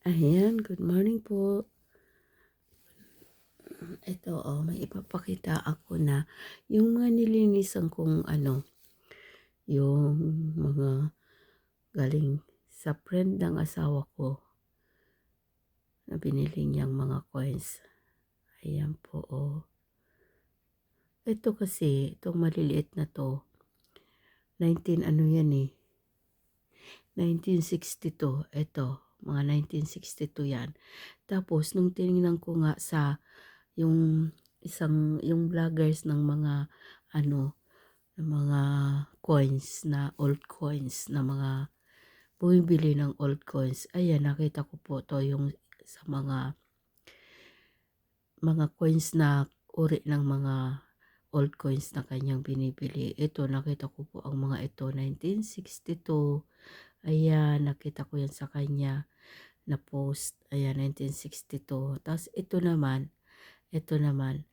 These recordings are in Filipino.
Ayan, good morning po. Ito, may ipapakita ako na yung mga nilinisan kong yung mga galing sa friend ng asawa ko na binili niyang mga coins. Ayan po, oh. Ito kasi, itong maliliit na to, 1962. Ito, mga 1962 yan. Tapos, nung tinignan ko nga sa yung yung vloggers ng mga ano ng mga coins na old coins na mga bumibili ng old coins. Ayan, nakita ko po to yung sa mga coins na uri ng mga old coins na kanyang binibili. Ito, nakita ko po ang mga ito, 1962. Ayan, nakita ko yan sa kanya na post. Ayan, 1962. Tapos ito naman, 58.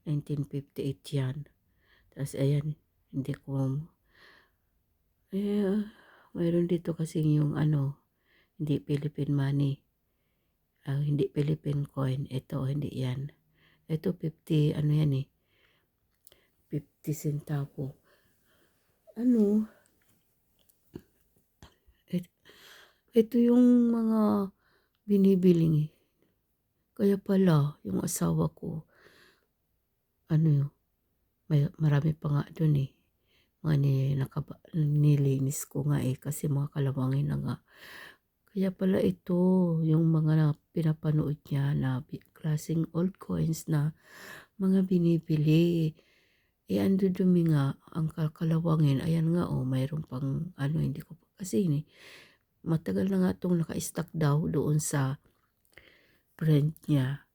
1958 yan. Tapos ayan, hindi ko, eh, mayroon dito kasi yung hindi Philippine money. Hindi Philippine coin. Ito, hindi yan. Ito 50, yan 50 centavo. Ano, et, ito yung mga binibiling Kaya pala, yung asawa ko, marami pa nga dun mga nilinis ko nga kasi mga kalawangin na nga. Kaya pala ito, yung mga pinapanood niya na klaseng old coins na mga binibili. Ang dudumi nga, ang kalawangin, ayan nga mayroon pang hindi ko kasi matagal na nga itong naka-stack daw doon sa friend niya.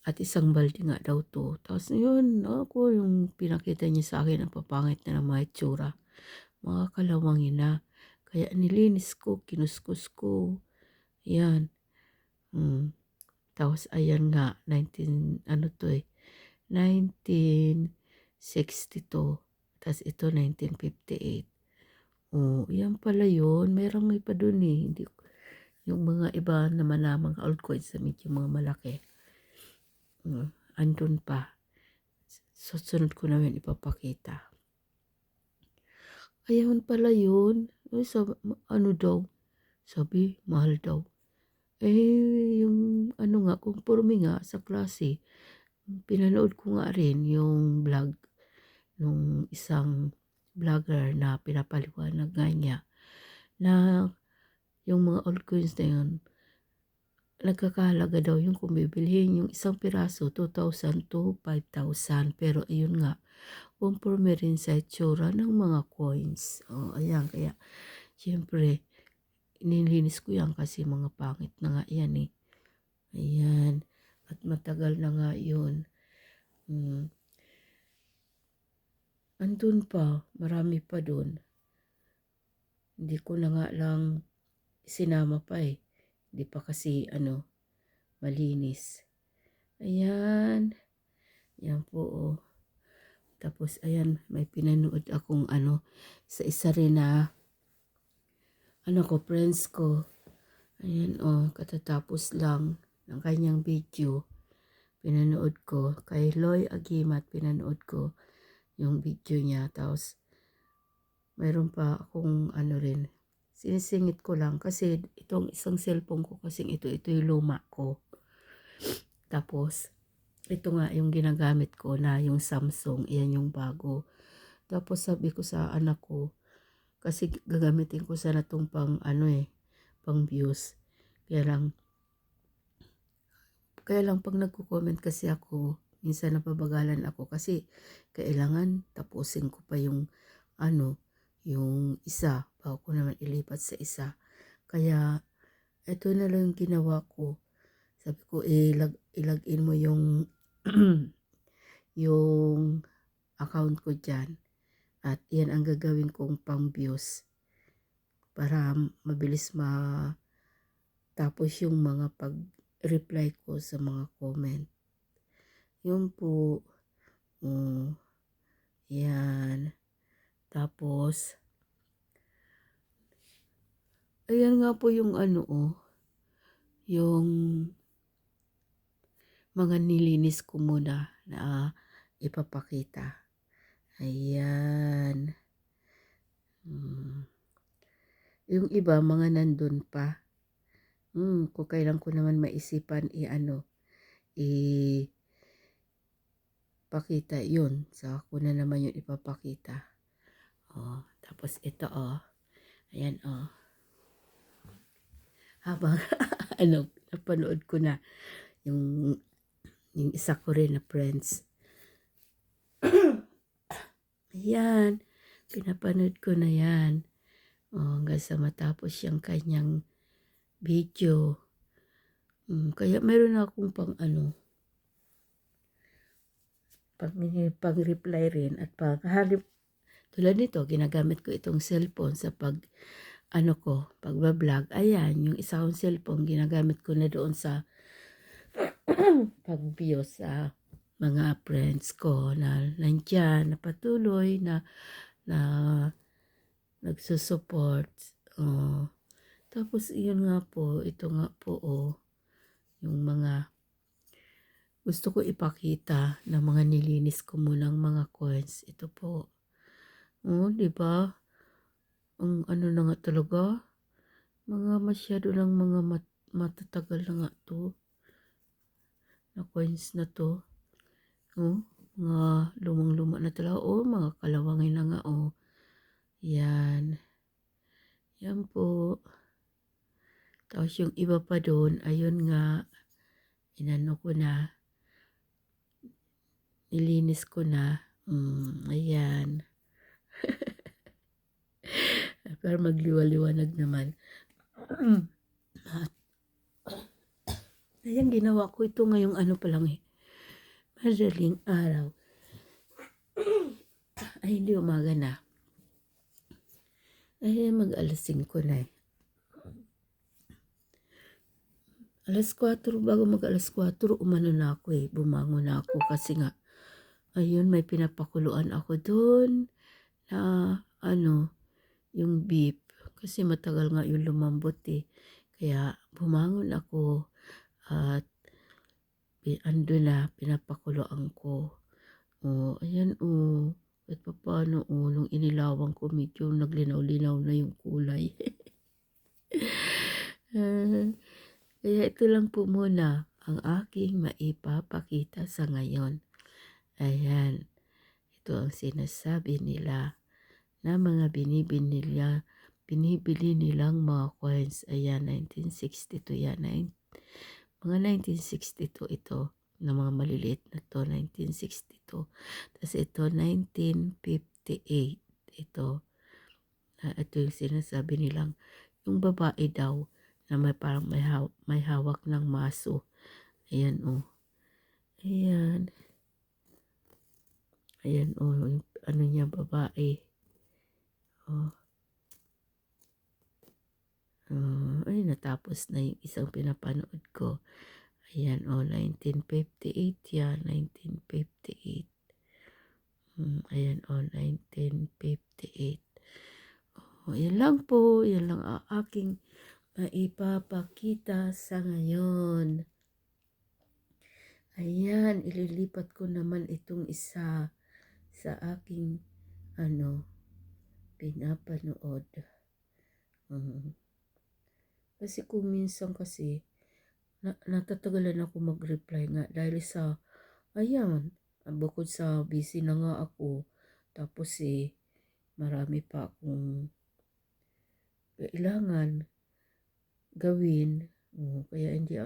At isang balde nga daw to. Tapos yun, ako yung pinakita niya sa akin ang papangit na ng mga itsura. Mga kalawangin na. Kaya nilinis ko, kinuskus ko. Yan. Tapos ayan nga, 1962. Tapos ito 1958. Oh, yan pala yun. Merong iba dun Hindi, yung mga iba naman na mga old coins na medyo mga malaki. Andun pa. Susunod ko na yun ipapakita. Ayun pala yun. Daw? Sabi, mahal daw. Yung nga, conforme nga sa klase, pinanood ko nga rin yung vlog nung isang vlogger na pinapaliwanag nga niya na yung mga old coins na yun, nagkakahalaga daw yung kung bibilihin yung isang piraso, 2,000 to 5,000. Pero ayun nga, conforme rin sa itsura ng mga coins. Ayan, kaya, syempre, nilinis ko yan kasi mga pangit na nga yan Ayan. At matagal na nga yun. Andun pa. Marami pa dun. Hindi ko na nga lang sinama pa Hindi pa kasi malinis. Ayan. Yan po Tapos ayan, may pinanood akong sa isa rin na friends ko. Ayan katatapos lang ng kanyang video. Pinanood ko kay Loy Agimat, pinanood ko yung video niya. Tapos mayroon pa akong rin, sinisingit ko lang kasi itong isang cellphone ko kasing ito yung luma ko. Tapos ito nga yung ginagamit ko na yung Samsung, iyan yung bago. Tapos sabi ko sa anak ko, kasi gagamitin ko sana itong pang pang views. Kaya lang pag nagko-comment kasi ako, minsan napabagalan ako kasi kailangan tapusin ko pa yung yung isa bago ko naman ilipat sa isa. Kaya ito na lang yung ginawa ko. Sabi ko ilagin mo yung yung account ko dyan. At yan ang gagawin kong pang views para mabilis tapos yung mga pag-reply ko sa mga comment. Yun po. Yan. Tapos Ayan nga po yung ano, yung mga nilinis ko muna na ipapakita. Ayan. Hmm. Yung iba mga nandun pa. Kung kailan ko naman maisipan ipakita yun. Saka ko na naman yung ipapakita. Tapos ito ayan habang napanood ko na yung isa ko rin na friends. Ayan, pinapanood ko na yan. Hanggang sa matapos yung kanyang video. Kaya meron akong pag-reply rin at tulad nito, ginagamit ko itong cellphone sa pagbablog. Ayan, yung isa kong cellphone, ginagamit ko na doon sa pag-view sa mga friends ko na nandyan, na patuloy na nagsusupport. Tapos iyon nga po, ito nga po yung mga gusto ko ipakita na mga nilinis ko munang mga coins. Ito po. Di ba? Ang ano na nga talaga, mga masyado ng mga matatagal na nga to, na coins na to. Mga lumang-luma na talaga. Mga kalawangin na nga Yan. Yan po. Tapos yung iba pa doon, ayun nga, inano ko na, nilinis ko na. Ayan. Para magliwaliwanag naman. Ayan, ginawa ko ito ngayong pa lang madaling araw. Ay, hindi umaga na. Ay, mag-alas 5 na Alas 4, bago mag-alas 4, umano na ako bumangon na ako kasi nga, ayun, may pinapakuluan ako doon na yung beef. Kasi matagal nga yung lumambot Kaya bumangon ako at ando na, pinapakuluan ko. Ayan at paano nung inilawan ko medyo naglinaw-linaw na yung kulay. Kaya ito lang po muna ang aking maipapakita sa ngayon. Ayan, ito ang sinasabi nila na mga binibili nilang mga coins. Ayan, 1962 yan. Mga 1962 ito, na mga maliliit na to, 1962. Tapos ito, 1958. Ito yung sinasabi nilang, yung babae daw, na parang may hawak ng maso. Ayan Ayan. Ayan yung niya, babae. Ay, natapos na yung isang pinapanood ko. Ayan 1958 yan, 1958. Ayan 1958. Yan lang po, yan lang ang aking maipapakita sa ngayon. Ayan, ililipat ko naman itong isa sa aking pinapanood. Kasi kung minsan kasi natatagalan ako mag-reply nga dahil sa ayan, bukod sa busy na nga ako, tapos marami pa akong kailangan gawin. Kaya hindi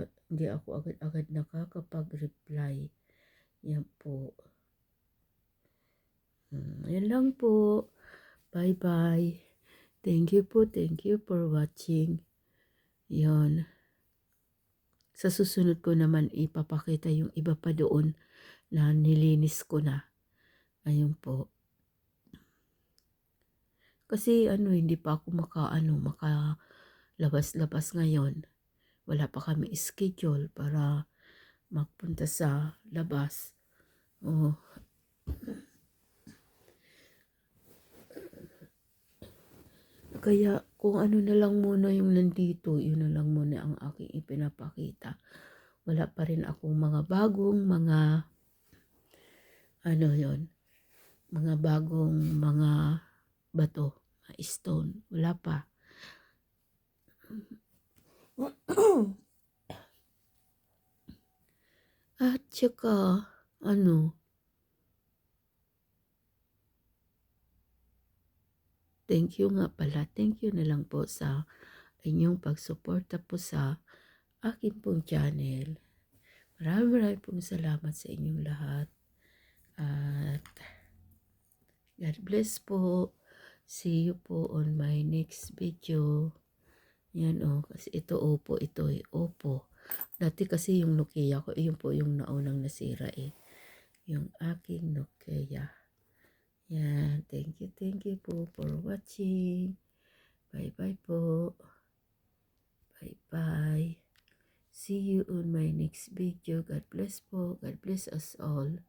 ako agad-agad nakakapag-reply. Yan po. Yan lang po. Bye-bye. Thank you for watching. Yon. Sa susunod ko naman ipapakita yung iba pa doon na nilinis ko na. Ayun po. Kasi hindi pa ako makalabas-labas ngayon. Wala pa kami schedule para magpunta sa labas. Kaya kung ano na lang muna yung nandito, yun na lang muna ang aking ipinapakita. Wala pa rin akong mga bagong mga ano yon, mga bagong mga bato, mga stone. Wala pa. At saka, ano, thank you nga pala. Thank you na lang po sa inyong pagsuporta po sa akin pong channel. Maraming pong salamat sa inyong lahat. At God bless po. See you po on my next video. Yan kasi ito opo, ito opo. Dati kasi yung Nokia ko, yun po yung naunang nasira yung aking Nokia. Yan, thank you po for watching. Bye-bye po. Bye-bye. See you on my next video. God bless po. God bless us all.